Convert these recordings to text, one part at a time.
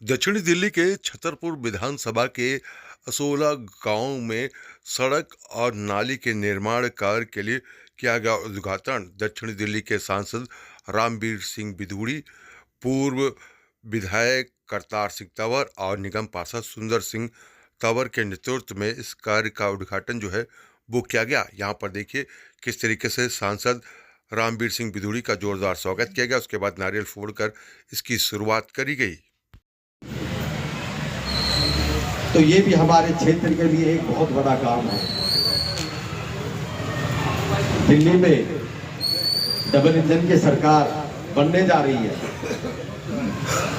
दक्षिणी दिल्ली के छतरपुर विधानसभा के असोला गांव में सड़क और नाली के निर्माण कार्य के लिए किया गया उद्घाटन। दक्षिणी दिल्ली के सांसद रामवीर सिंह बिधूड़ी, पूर्व विधायक करतार सिंह तंवर और निगम पार्षद सुंदर सिंह तंवर के नेतृत्व में इस कार्य का उद्घाटन जो है वो किया गया। यहाँ पर देखिए किस तरीके से सांसद रामवीर सिंह बिधूड़ी का जोरदार स्वागत किया गया। उसके बाद नारियल फोड़कर इसकी शुरुआत करी गई। तो ये भी हमारे क्षेत्र के लिए एक बहुत बड़ा काम है। दिल्ली में डबल इंजन की सरकार बनने जा रही है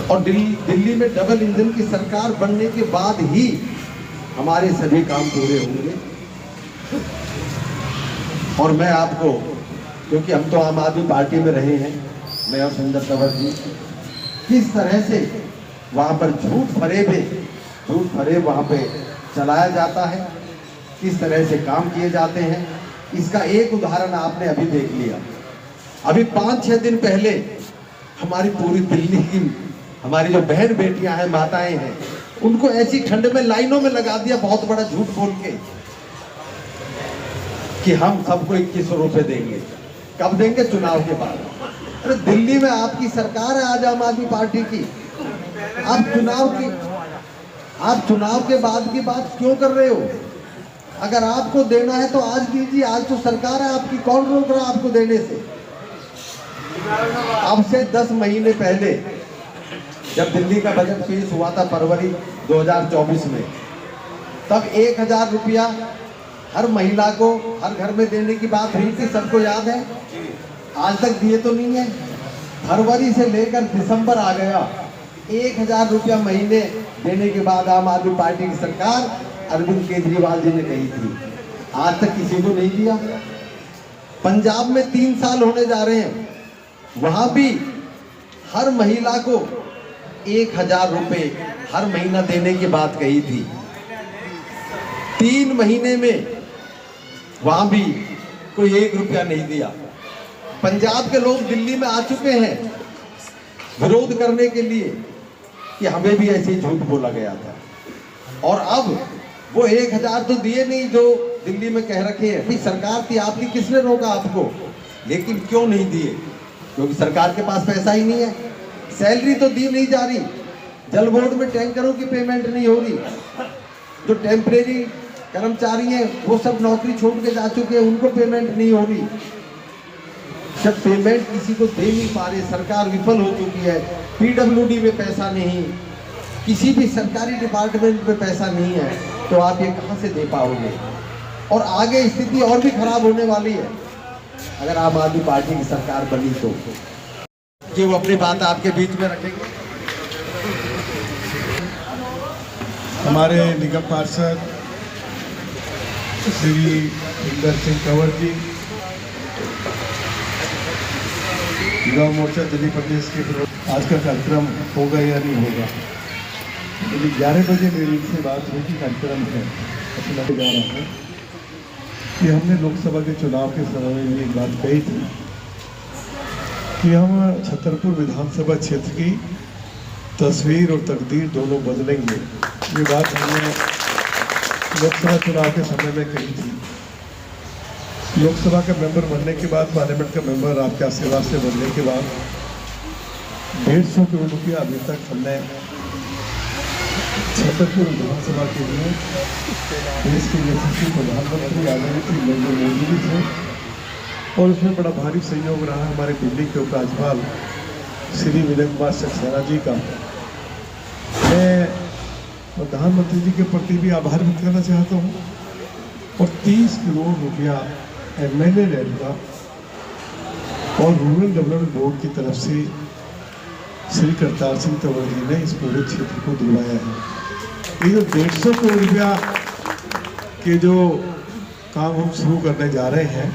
और दिल्ली में डबल इंजन की सरकार बनने के बाद ही हमारे सभी काम पूरे होंगे। और मैं आपको, क्योंकि हम तो आम आदमी पार्टी में रहे हैं, मैं और सुंदर तंवर जी, किस तरह से वहां पर झूठ फरेब वहां पे चलाया जाता है, किस तरह से काम किए जाते हैं, इसका एक उदाहरण आपने अभी देख लिया। अभी 5-6 दिन पहले हमारी पूरी दिल्ली की हमारी जो बहन बेटियां हैं, माताएं हैं, उनको ऐसी ठंड में लाइनों में लगा दिया, बहुत बड़ा झूठ बोल के कि हम सबको 2100 रुपए देंगे। कब देंगे? चुनाव के बाद। अरे दिल्ली में आपकी सरकार है आज आम आदमी पार्टी की, आप चुनाव के बाद की बात क्यों कर रहे हो? अगर आपको देना है तो आज दीजिए, आज तो सरकार है आपकी, कौन रोक रहा है आपको देने से? अब से 10 महीने पहले जब दिल्ली का बजट पेश हुआ था फरवरी 2024 में, तब 1000 रुपया हर महिला को हर घर में देने की बात हुई थी, सबको याद है? आज तक दिए तो नहीं है। फरवरी से लेकर दिसंबर आ गया, 1000 रुपया महीने देने के बाद आम आदमी पार्टी की सरकार अरविंद केजरीवाल जी ने कही थी, आज तक किसी को नहीं दिया। पंजाब में 3 साल होने जा रहे हैं, वहां भी हर महिला को 1000 रुपए हर महीना देने की बात कही थी। 3 महीने में वहां भी कोई 1 रुपया नहीं दिया। पंजाब के लोग दिल्ली में आ चुके हैं विरोध करने के लिए कि हमें भी ऐसे ही झूठ बोला गया था, और अब वो 1000 तो दिए नहीं जो दिल्ली में कह रखे हैं। सरकार थी आपकी, किसने रोका आपको? लेकिन क्यों नहीं दिए? क्योंकि सरकार के पास पैसा ही नहीं है। सैलरी तो दी नहीं जा रही, जल बोर्ड में टैंकरों की पेमेंट नहीं हो रही, जो टेम्परेरी कर्मचारी हैं वो सब नौकरी छोड़ के जा चुके हैं, उनको पेमेंट नहीं हो रही। जब पेमेंट किसी को दे नहीं पा रही, सरकार विफल हो चुकी है, पीडब्ल्यूडी में पैसा नहीं, किसी भी सरकारी डिपार्टमेंट में पैसा नहीं है, तो आप ये कहां से दे पाओगे? और आगे स्थिति और भी खराब होने वाली है अगर आम आदमी पार्टी की सरकार बनी तो। कि वो अपनी बात आपके बीच में रखेंगे। हमारे निगम पार्षद श्री सुंदर सिंह तंवर जी, युवा मोर्चा दिल्ली प्रदेश के आज का कार्यक्रम होगा या नहीं होगा? यदि 11 बजे मेरी इनसे बात हुई कि कार्यक्रम है, अपना जा रहा है कि हमने लोकसभा के चुनाव के समय में एक बात कही थी कि हम छतरपुर विधानसभा क्षेत्र की तस्वीर और तकदीर दोनों बदलेंगे। ये बात हमने लोकसभा चुनाव के समय में कही थी। लोकसभा का मेंबर बनने के बाद, पार्लियामेंट का मेंबर आपके आशीर्वाद से बनने के बाद 150 करोड़ रुपया अभी तक हमने छतरपुर विधानसभा के लिए देश के यशस्वी प्रधानमंत्री आदरणीय नरेंद्र मोदी जी थे, और उसमें बड़ा भारी सहयोग रहा हमारे दिल्ली के उपराज्यपाल श्री विजय कुमार सक्सेना जी का। मैं प्रधानमंत्री जी के प्रति भी आभार व्यक्त करना चाहता हूँ। और 30 करोड़ रुपया MLA लैंड का और रूरल डेवलपमेंट बोर्ड की तरफ से श्री करतार सिंह तंवर जी ने इस पूरे क्षेत्र को दिलवाया है। ये जो 150 करोड़ रुपया के जो काम हम शुरू करने जा रहे हैं,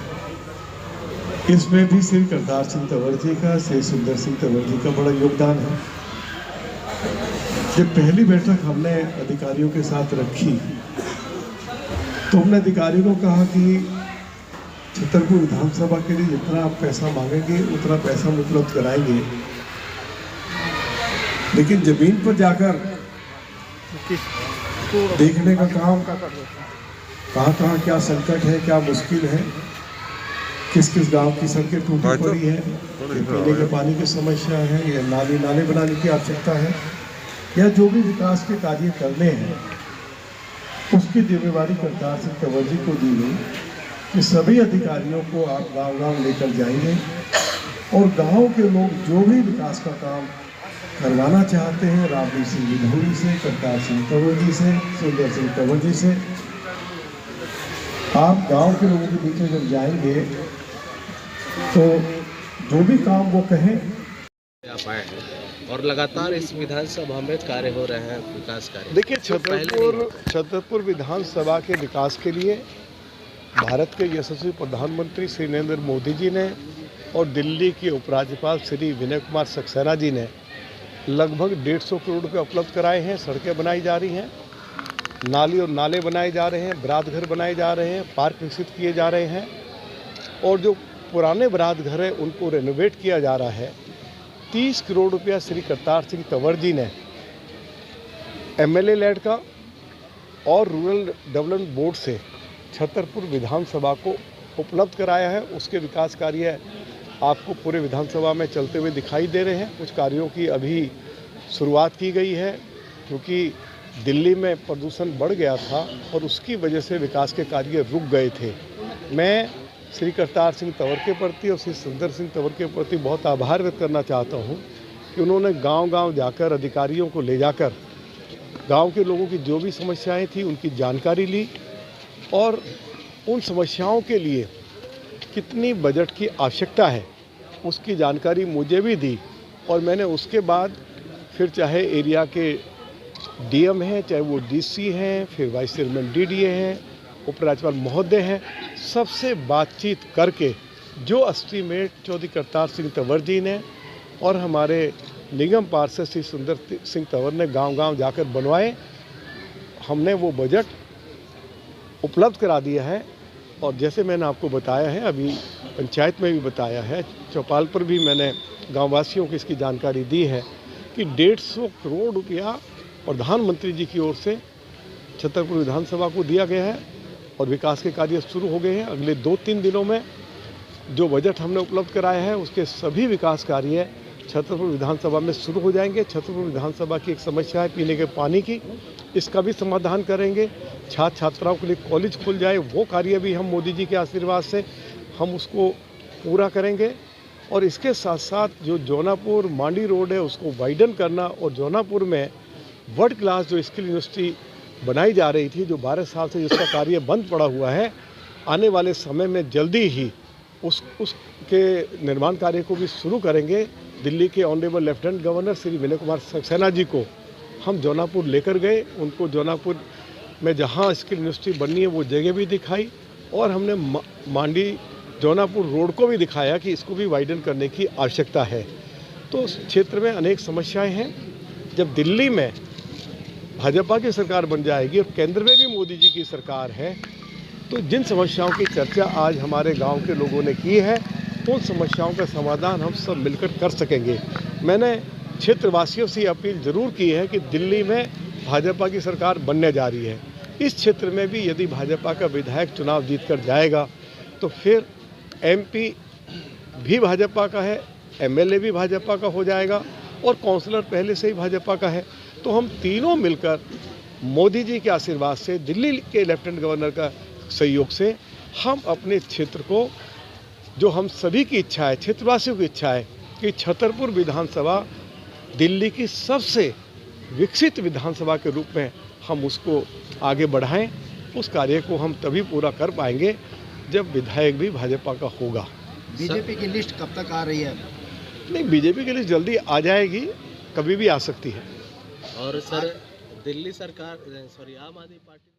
इसमें भी श्री करतार सिंह तंवर जी का, श्री सुंदर सिंह तंवर जी का बड़ा योगदान है। जब पहली बैठक हमने अधिकारियों के साथ रखी तो हमने अधिकारियों को कहा कि छतरपुर विधानसभा के लिए जितना आप पैसा मांगेंगे उतना पैसा हम उपलब्ध कराएंगे। लेकिन जमीन पर जाकर देखने का काम, कहाँ कहाँ क्या संकट है, क्या मुश्किल है, किस किस गांव की सड़कें टूटी पड़ी है, पीने के पानी की समस्या है, या नाले बनाने की आवश्यकता है, या जो भी विकास के कार्य करने हैं उसकी जिम्मेवारी करतार सिंह तंवर जी को दी गई कि सभी अधिकारियों को आप गांव-गांव लेकर जाएंगे और गांव के लोग जो भी विकास का काम करवाना चाहते हैं, रामवीर सिंह विधौड़ी से, करतार सिंह तंवर जी से, सुंदर सिंह तंवर जी से, आप गांव के लोगों के बीच में जब जाएंगे तो जो भी काम वो कहें। आप आए हैं और लगातार इस विधानसभा में कार्य हो रहे हैं, विकास कार्य। देखिए, छतरपुर विधानसभा के विकास के लिए भारत के यशस्वी प्रधानमंत्री श्री नरेंद्र मोदी जी ने और दिल्ली के उपराज्यपाल श्री विनय कुमार सक्सेना जी ने लगभग 150 करोड़ रुपये उपलब्ध कराए हैं। सड़कें बनाई जा रही हैं, नाली और नाले बनाए जा रहे हैं, बरात घर बनाए जा रहे हैं, पार्क विकसित किए जा रहे हैं और जो पुराने बरात घर हैं उनको रेनोवेट किया जा रहा है। 30 करोड़ रुपया श्री करतार सिंह तंवर जी ने MLA लैड का और रूरल डेवलपमेंट बोर्ड से छतरपुर विधानसभा को उपलब्ध कराया है। उसके विकास कार्य आपको पूरे विधानसभा में चलते हुए दिखाई दे रहे हैं। कुछ कार्यों की अभी शुरुआत की गई है क्योंकि दिल्ली में प्रदूषण बढ़ गया था और उसकी वजह से विकास के कार्य रुक गए थे। मैं श्री करतार सिंह तंवर के प्रति और श्री सुंदर सिंह तंवर के प्रति बहुत आभार व्यक्त करना चाहता हूं कि उन्होंने गांव-गांव जाकर अधिकारियों को ले जाकर गांव के लोगों की जो भी समस्याएं थी उनकी जानकारी ली और उन समस्याओं के लिए कितनी बजट की आवश्यकता है उसकी जानकारी मुझे भी दी और मैंने उसके बाद फिर चाहे एरिया के DM हैं, चाहे वो DC हैं, फिर वाइस चेयरमैन DDA हैं, उपराज्यपाल महोदय हैं, सबसे बातचीत करके जो एस्टीमेट चौधरी करतार सिंह तंवर जी ने और हमारे निगम पार्षद श्री सुंदर सिंह तंवर ने गांव-गांव जाकर बनवाए, हमने वो बजट उपलब्ध करा दिया है। और जैसे मैंने आपको बताया है, अभी पंचायत में भी बताया है, चौपाल पर भी मैंने गाँववासियों को इसकी जानकारी दी है कि 150 करोड़ रुपया प्रधानमंत्री जी की ओर से छतरपुर विधानसभा को दिया गया है और विकास के कार्य शुरू हो गए हैं। अगले 2-3 दिनों में जो बजट हमने उपलब्ध कराया है उसके सभी विकास कार्य छतरपुर विधानसभा में शुरू हो जाएंगे। छतरपुर विधानसभा की एक समस्या है पीने के पानी की, इसका भी समाधान करेंगे। छात्र छात्राओं के लिए कॉलेज खुल जाए, वो कार्य भी हम मोदी जी के आशीर्वाद से हम उसको पूरा करेंगे। और इसके साथ साथ जो जौनापुर मांडी रोड है उसको वाइडन करना और जौनापुर में वर्ल्ड क्लास जो स्किल यूनिवर्सिटी बनाई जा रही थी, जो 12 साल से जिसका कार्य बंद पड़ा हुआ है, आने वाले समय में जल्दी ही उसके निर्माण कार्य को भी शुरू करेंगे। दिल्ली के honourable lieutenant governor Shri Vinay Kumar Saxena ji को हम जौनापुर लेकर गए, उनको जौनापुर में जहां स्किल यूनिवर्सिटी बननी है वो जगह भी दिखाई और हमने मांडी जौनापुर रोड को भी दिखाया कि इसको भी वाइडन करने की आवश्यकता है। तो उस क्षेत्र में अनेक समस्याएं हैं। जब दिल्ली में भाजपा की सरकार बन जाएगी और केंद्र में भी मोदी जी की सरकार है तो जिन समस्याओं की चर्चा आज हमारे गांव के लोगों ने की है उन समस्याओं का समाधान हम सब मिलकर कर सकेंगे। मैंने क्षेत्रवासियों से अपील जरूर की है कि दिल्ली में भाजपा की सरकार बनने जा रही है, इस क्षेत्र में भी यदि भाजपा का विधायक चुनाव जीत कर जाएगा तो फिर MP भी भाजपा का है, MLA भी भाजपा का हो जाएगा और काउंसलर पहले से ही भाजपा का है। तो हम तीनों मिलकर मोदी जी के आशीर्वाद से, दिल्ली के लेफ्टिनेंट गवर्नर का सहयोग से हम अपने क्षेत्र को, जो हम सभी की इच्छा है, क्षेत्रवासियों की इच्छा है कि छतरपुर विधानसभा दिल्ली की सबसे विकसित विधानसभा के रूप में हम उसको आगे बढ़ाएं। उस कार्य को हम तभी पूरा कर पाएंगे जब विधायक भी भाजपा का होगा। बीजेपी की लिस्ट कब तक आ रही है? नहीं, बीजेपी की लिस्ट जल्दी आ जाएगी, कभी भी आ सकती है। और सर दिल्ली सरकार, सॉरी, आम आदमी पार्टी